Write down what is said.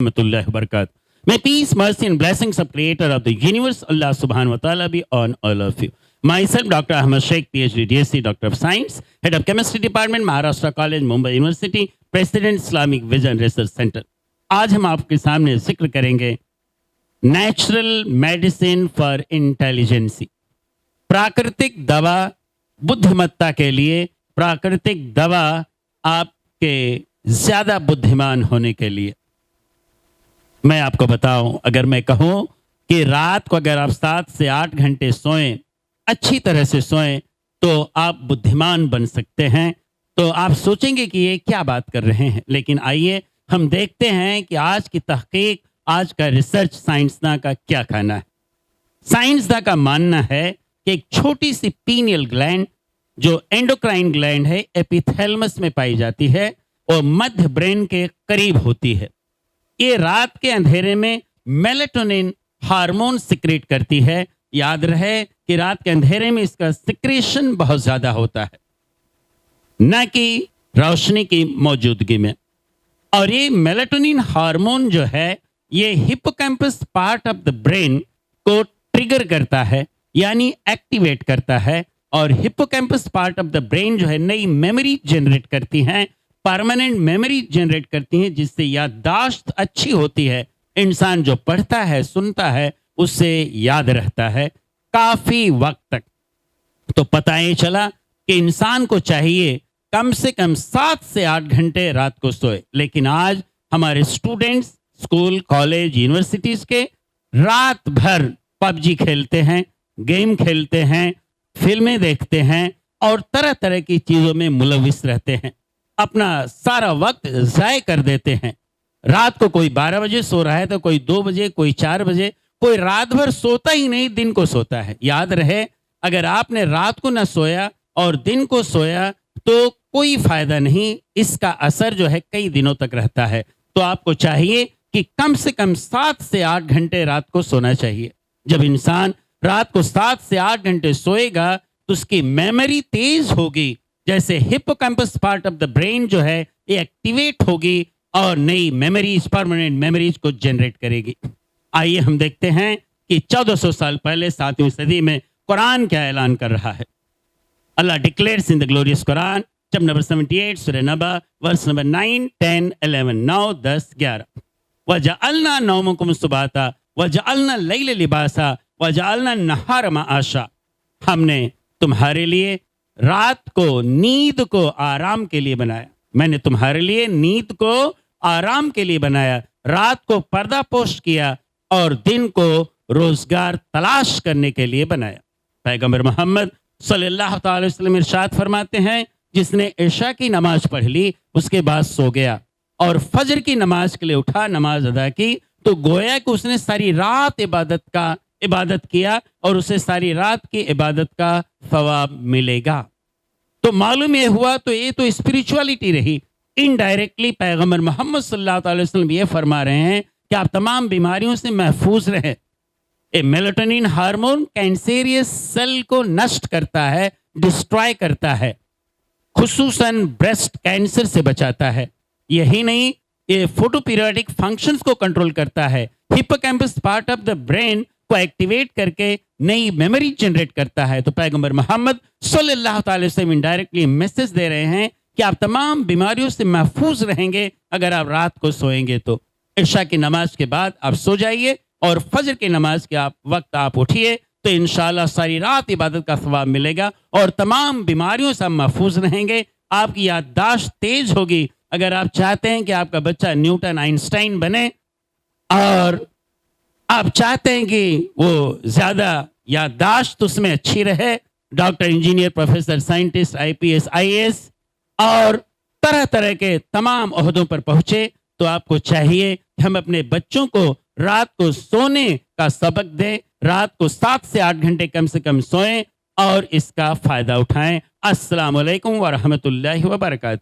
Rahmatullahi wa barakatuh. May peace, mercy, and blessings of Creator of the universe, Allah Subhanahu wa Taala, be on all of you. Myself, Dr. Ahmad Sheikh, PhD, DSc, Doctor of Science, Head of Chemistry Department, Maharashtra College, Mumbai University, President, Islamic Vision Research Center. आज हम आपके सामने जिक्र करेंगे natural medicine for intelligence, प्राकृतिक दवा बुद्धिमत्ता के लिए, प्राकृतिक दवा आपके ज्यादा बुद्धिमान होने के लिए। मैं आपको बताऊं, अगर मैं कहूं कि रात को अगर आप 7 से 8 घंटे सोएं, अच्छी तरह से सोएं, तो आप बुद्धिमान बन सकते हैं। तो आप सोचेंगे कि ये क्या बात कर रहे हैं, लेकिन आइए हम देखते हैं कि आज की तहकीक, आज का रिसर्च साइंसदां का क्या कहना है। साइंसदां का मानना है कि एक छोटी सी पीनियल ग्लैंड जो एंडोक्राइन ग्लैंड है, एपिथैलेमस में पाई जाती है और मध्य ब्रेन के करीब होती है। ये रात के अंधेरे में मेलेटोनिन हार्मोन सिक्रेट करती है। याद रहे कि रात के अंधेरे में इसका सिक्रेशन बहुत ज्यादा होता है, न कि रोशनी की मौजूदगी में। और ये मेलेटोनिन हार्मोन जो है, ये hippocampus part of the brain को ट्रिगर करता है, यानी एक्टिवेट करता है। और hippocampus part of the brain जो है नई मेमोरी जनरेट करती हैं, परमानेंट मेमोरी जनरेट करती हैं, जिससे याददाश्त अच्छी होती है। इंसान जो पढ़ता है, सुनता है, उससे याद रहता है काफी वक्त तक। तो पता ही चला कि इंसान को चाहिए कम से कम 7 से 8 घंटे रात को सोए, लेकिन आज हमारे स्टूडेंट्स स्कूल, कॉलेज, यूनिवर्सिटीज के रात भर पबजी खेलते हैं, गेम खेलते हैं, फिल्में देखते हैं और तरह तरह की चीजों में मुलविस रहते हैं, अपना सारा वक्त ज़ाय कर देते हैं। रात को कोई 12 बजे सो रहा है, तो कोई 2 बजे, कोई 4 बजे, कोई रात भर सोता ही नहीं, दिन को सोता है। याद रहे, अगर आपने रात को ना सोया और दिन को सोया तो कोई फायदा नहीं, इसका असर जो है कई दिनों तक रहता है। तो आपको चाहिए कि कम से कम 7 से 8 घंटे रात को सोना चाहिए। जब इंसान रात को 7 से 8 घंटे सोएगा तो उसकी मेमोरी तेज होगी, जैसे hippocampus part of the brain जो है ये एक्टिवेट होगी और नई मेमोरीज, परमानेंट मेमोरीज को जनरेट करेगी। आइए हम देखते हैं कि 1400 साल पहले 7वीं सदी में कुरान क्या ऐलान कर रहा है। Allah declares in the glorious Quran, chapter number 78, surah नबा, वर्स नंबर 9, 10, 11, 9, 10, 11। वजअलना नौमकुम सुबाता वजअलना लैल लिबासा वजअलना नहार मआशा। हमने तुम्हारे लिए रात को, नींद को आराम के लिए बनाया। मैंने तुम्हारे लिए नींद को आराम के लिए बनाया, रात को पर्दा पोश किया और दिन को रोजगार तलाश करने के लिए बनाया। पैगंबर मोहम्मद सल्लल्लाहु अलैहि वसल्लम इरशाद फरमाते हैं, जिसने इशा की नमाज पढ़ ली, उसके बाद सो गया और फजर की नमाज के लिए उठा, नमाज अदा की, तो गोया कि उसने सारी रात इबादत किया और उसे सारी रात की इबादत का सवाब मिलेगा। तो मालूम ये हुआ, तो ये तो स्पिरिचुअलिटी रही। इनडायरेक्टली पैगंबर मोहम्मद सल्लल्लाहु अलैहि वसल्लम ये फरमा रहे हैं कि आप तमाम बीमारियों से महफूज रहें। ए मेलेटोनिन हार्मोन कैंसेरियस सेल को नष्ट करता है, डिस्ट्रॉय करता है, खुसूसन ब्रेस्ट कैंसर से बचाता है। यही नहीं, ये फोटोपीरियोडिक फंक्शंस को कंट्रोल करता है, hippocampus part of the brain को एक्टिवेट करके नई मेमोरी जनरेट करता है। तो पैगंबर मोहम्मद सल्लल्लाहु अलैहि वसल्लम इनडायरेक्टली मैसेज दे रहे हैं कि आप तमाम बीमारियों से महफूज रहेंगे अगर आप रात को सोएंगे। तो इशा की नमाज के बाद आप सो जाइए और फजर की नमाज के वक्त आप उठिए, तो इंशाल्लाह सारी रात इबादत का सवाब मिलेगा और तमाम बीमारियों से आप महफूज रहेंगे। आपकी याददाश्त तेज होगी। अगर आप चाहते हैं कि आपका बच्चा न्यूटन, आइंस्टाइन बने और आप चाहते हैं कि वो ज्यादा याददाश्त उसमें अच्छी रहे, doctor, engineer, professor, scientist, IPS, IAS और तरह तरह के तमाम ओहदों पर पहुंचे, तो आपको चाहिए कि हम अपने बच्चों को रात को सोने का सबक दें, रात को 7 से 8 घंटे कम से कम सोएं और इसका फायदा उठाएं। अस्सलाम वालेकुम व रहमतुल्लाहि व बरकातहू।